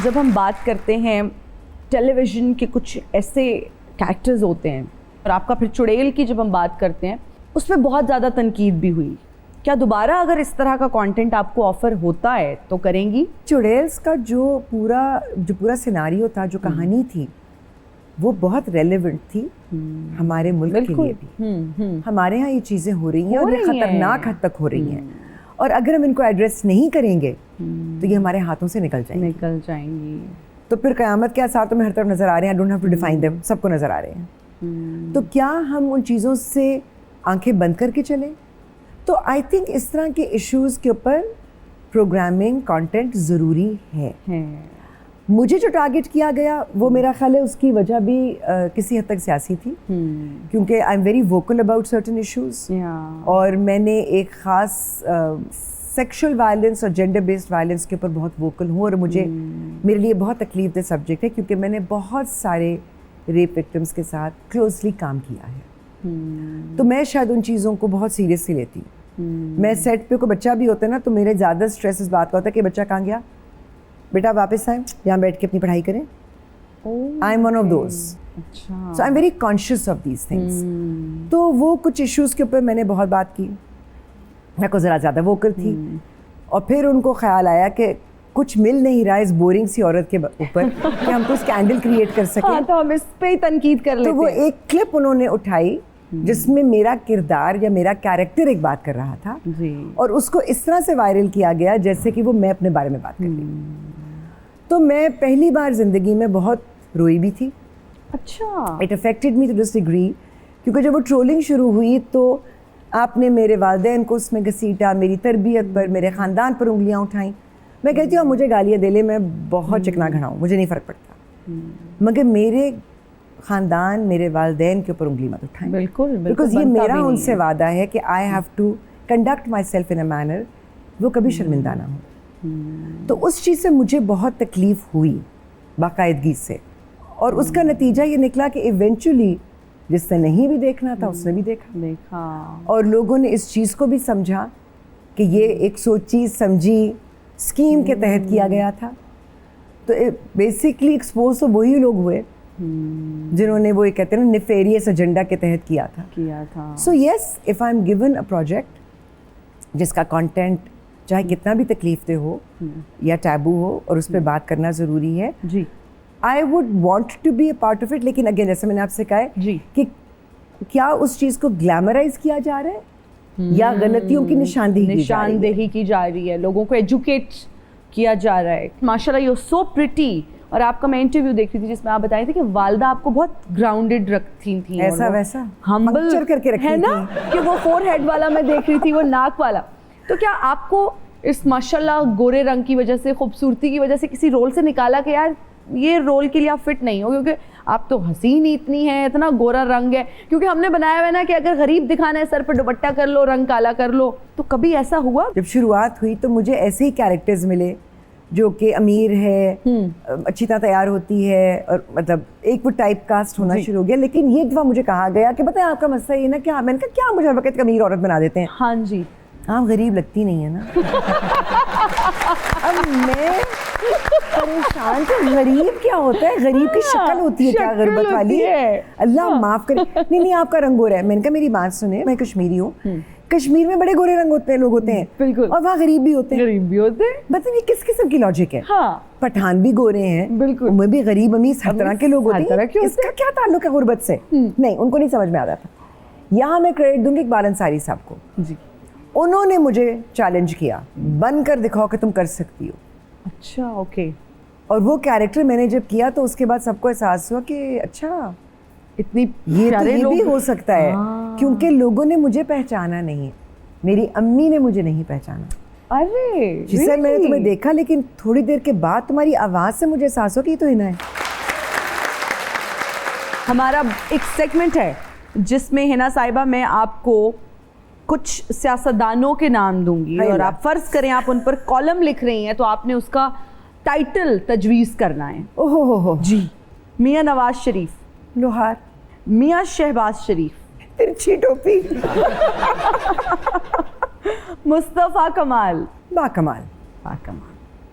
جب ہم بات کرتے ہیں ٹیلی ویژن کے کچھ ایسے کریکٹرز ہوتے ہیں اور آپ کا پھر چڑیل کی جب ہم بات کرتے ہیں اس پہ بہت زیادہ تنقید بھی ہوئی. کیا دوبارہ اگر اس طرح کا کانٹینٹ آپ کو آفر ہوتا ہے تو کریں گی؟ چڑیلس کا جو پورا سیناریو تھا, جو کہانی تھی, وہ بہت ریلیونٹ تھی ہمارے ملک کے لیے بھی. ہمارے ہاں یہ چیزیں ہو رہی ہیں اور یہ خطرناک حد تک ہو رہی ہیں, اور اگر ہم ان کو ایڈریس نہیں کریں گے تو یہ ہمارے ہاتھوں سے نکل جائیں گی. تو پھر قیامت کے آثار تو میں ہر طرف نظر آ رہے ہیں. I don't have to define them, سب کو نظر آ رہے ہیں. تو کیا ہم ان چیزوں سے آنکھیں بند کر کے چلیں؟ تو آئی تھنک اس طرح کے ایشوز کے اوپر پروگرامنگ کانٹینٹ ضروری ہے. مجھے جو ٹارگٹ کیا گیا وہ میرا خیال ہے اس کی وجہ بھی کسی حد تک سیاسی تھی, کیونکہ I am very vocal about certain issues, اور میں نے ایک خاص سیکشل وائلنس اور جینڈر بیسڈ وائلنس کے اوپر بہت ووکل ہوں, اور میرے لیے بہت تکلیف دہ سبجیکٹ ہے, کیونکہ میں نے بہت سارے ریپ وکٹمس کے ساتھ کلوزلی کام کیا ہے. تو میں شاید ان چیزوں کو بہت سیریسلی لیتی ہوں. میں سیٹ پہ کوئی بچہ بھی ہوتا ہے نا تو میرے زیادہ اسٹریس اس بات کا ہوتا ہے کہ بچہ کہاں گیا, بیٹا واپس آئیں, یہاں بیٹھ کے اپنی پڑھائی کریں. I am one of those, so I am very conscious of these things. تو وہ کچھ ایشوز کے اوپر میں نے بہت بات کی, میں کو ذرا زیادہ ووکل تھی, اور پھر ان کو خیال آیا کہ کچھ مل نہیں رہا اس بورنگ سی عورت کے اوپر کہ ہم کو اسکینڈل کریٹ کر سکیں. تو ہم اس پہ ہی تنقید کر لیتے. تو وہ ایک کلپ انہوں نے اٹھائی جس میں میرا کردار یا میرا کیریکٹر ایک بات کر رہا تھا, اور اس کو اس طرح سے وائرل کیا گیا جیسے کہ وہ میں اپنے بارے میں بات کر رہی ہوں. تو میں پہلی بار زندگی میں بہت روئی بھی تھی. اچھا. It affected me to this degree, کیونکہ جب وہ ٹرولنگ شروع ہوئی تو آپ نے میرے والدین کو اس میں گھسیٹا, میری تربیت پر, میرے خاندان پر انگلیاں اٹھائیں. میں کہتی ہوں مجھے گالیاں دے لے, میں بہت چکنا گھڑا ہوں, مجھے نہیں فرق پڑتا, مگر میرے خاندان, میرے والدین کے اوپر انگلی مت اٹھائیں. بالکل, بیکاز یہ میرا ان سے وعدہ ہے کہ I have to conduct myself in a manner وہ کبھی شرمندہ نہ ہو. تو اس چیز سے مجھے بہت تکلیف ہوئی باقاعدگی سے, اور اس کا نتیجہ یہ نکلا کہ ایونچولی جس نے نہیں بھی دیکھنا تھا اس نے بھی دیکھا, اور لوگوں نے اس چیز کو بھی سمجھا کہ یہ ایک سوچی سمجھی اسکیم کے تحت کیا گیا تھا. تو بیسکلی ایکسپوز تو وہی لوگ ہوئے جنہوں نے وہ کہتے ہیں نا نیفیریس ایجنڈا کے تحت کیا تھا. So yes, if I am given a project جس کا کانٹینٹ چاہے کتنا بھی تکلیف دہ ہو یا ٹیبو ہو اور اس پہ بات کرنا ضروری ہے, جی I would want to be a part of it. لیکن اگین جیسے میں نے آپ سے کہا ہے کہ کیا اس چیز کو گلیمرائز کیا جا رہا ہے یا غلطیوں کی نشاندہی کی جا رہی ہے, لوگوں کو ایجوکیٹ کیا جا رہا ہے. ماشاءاللہ یو سو پریٹی. اور آپ کا میں انٹرویو دیکھ رہی تھی جس میں آپ بتائی تھی کہ والدہ آپ کو بہت گراؤنڈیڈ رکھتی تھیں, ایسا ویسا ہمبل کر کے رکھی ہے نا, کہ وہ فور ہیڈ والا میں دیکھ رہی تھی, وہ ناک والا. تو کیا آپ کو اس ماشاءاللہ گورے رنگ کی وجہ سے, خوبصورتی کی وجہ سے کسی رول سے نکالا کہ یار یہ رول کے لیے آپ فٹ نہیں ہو, کیونکہ آپ تو حسین ہی اتنی ہیں, اتنا گورا رنگ ہے, کیونکہ ہم نے بنایا ہوا ہے نا کہ اگر غریب دکھانا ہے سر پہ دوپٹہ کر لو, رنگ کالا کر لو. تو کبھی ایسا ہوا؟ جب شروعات ہوئی تو مجھے ایسے ہی کیریکٹرز ملے جو کہ امیر ہے, اچھی طرح تیار ہوتی ہے, اور مطلب ایک وہ ٹائپ کاسٹ ہونا شروع ہو گیا. لیکن یہ دفعہ مجھے کہا گیا کہ بتائیں آپ کا مسئلہ یہ نا کیا, میں نے کہا کیا مجھے ہر وقت امیر عورت بنا دیتے ہیں. ہاں جی, آپ غریب لگتی نہیں ہے نا. اب میں پریشان کہ غریب کیا ہوتا ہے, غریب کی شکل ہوتی ہے کیا غربت والی, اللہ معاف کرے. نہیں آپ کا رنگ گورا ہے. میں نے کہا میری بات سنیں, میں کشمیری ہوں, کشمیر میں بڑے گورے رنگ ہوتے ہیں, لوگ ہوتے ہیں بالکل, اور وہاں غریب بھی ہوتے ہیں. مطلب یہ کس قسم کی لاجک ہے؟ پٹھان بھی گورے ہیں بالکل, میں بھی غریب امیر ہر طرح کے لوگ ہوتے ہیں, اس کا کیا تعلق ہے غربت سے؟ نہیں, ان کو نہیں سمجھ میں آتا تھا. یہاں میں کریڈٹ دوں گی اقبال انصاری صاحب کو, انہوں نے مجھے چیلنج کیا, بن کر دکھاؤ کہ تم کر سکتی ہو. اچھا اوکے. اور وہ کیریکٹر میں نے جب کیا تو اس کے بعد سب کو احساس ہوا کہ اچھا اتنی یہ بھی ہو سکتا ہے, کیونکہ لوگوں نے مجھے پہچانا نہیں, میری امی نے مجھے نہیں پہچانا. ارے جی سر, میں نے تمہیں دیکھا لیکن تھوڑی دیر کے بعد تمہاری آواز سے مجھے احساس ہو کہ یہ تو ہنا ہے. ہمارا ایک سیگمنٹ ہے جس میں ہنا صاحبہ میں آپ کو کچھ سیاستدانوں کے نام دوں گی, اور آپ فرض کریں آپ ان پر کالم لکھ رہی ہیں تو آپ نے اس کا ٹائٹل تجویز کرنا ہے. اوہ جی, میاں نواز شریف, لوہار, میاں شہباز شریف, ترچھی ٹوپی, مصطفیٰ کمال, باکمال,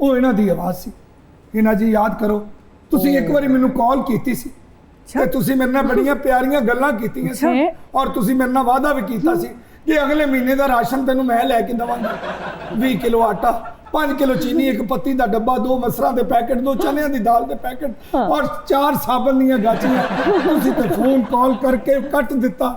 ਉਹ ਇਹਨਾਂ ਦੀ ਆਵਾਜ਼ ਸੀ। ਇਹਨਾਂ ਜੀ ਯਾਦ ਕਰੋ ਤੁਸੀਂ ਇੱਕ ਵਾਰੀ ਮੈਨੂੰ ਕਾਲ ਕੀਤੀ ਸੀ ਤੇ ਤੁਸੀਂ ਮੇਰੇ ਨਾਲ ਬੜੀਆਂ ਪਿਆਰੀਆਂ ਗੱਲਾਂ ਕੀਤੀਆਂ ਸੀ ਔਰ ਤੁਸੀਂ ਮੇਰੇ ਨਾਲ ਵਾਅਦਾ ਵੀ ਕੀਤਾ ਸੀ ਕਿ ਅਗਲੇ ਮਹੀਨੇ ਦਾ ਰਾਸ਼ਨ ਤੈਨੂੰ ਮੈਂ ਲੈ ਕੇ ਦਵਾਂਗਾ। 20 ਕਿਲੋ ਆਟਾ, 5 ਕਿਲੋ ਚੀਨੀ, ਇੱਕ ਪੱਤੀ ਦਾ ਡੱਬਾ, 2 ਮਸਰਾਂ ਦੇ ਪੈਕੇਟ, 2 ਚਨਿਆਂ ਦੀ ਦਾਲ ਦੇ ਪੈਕੇਟ ਔਰ 4 ਸਾਬਣ ਦੀਆਂ ਗਾਚੀਆਂ। ਤੁਸੀਂ ਤੇ ਫੋਨ ਕਾਲ ਕਰਕੇ ਕੱਟ ਦਿੱਤਾ।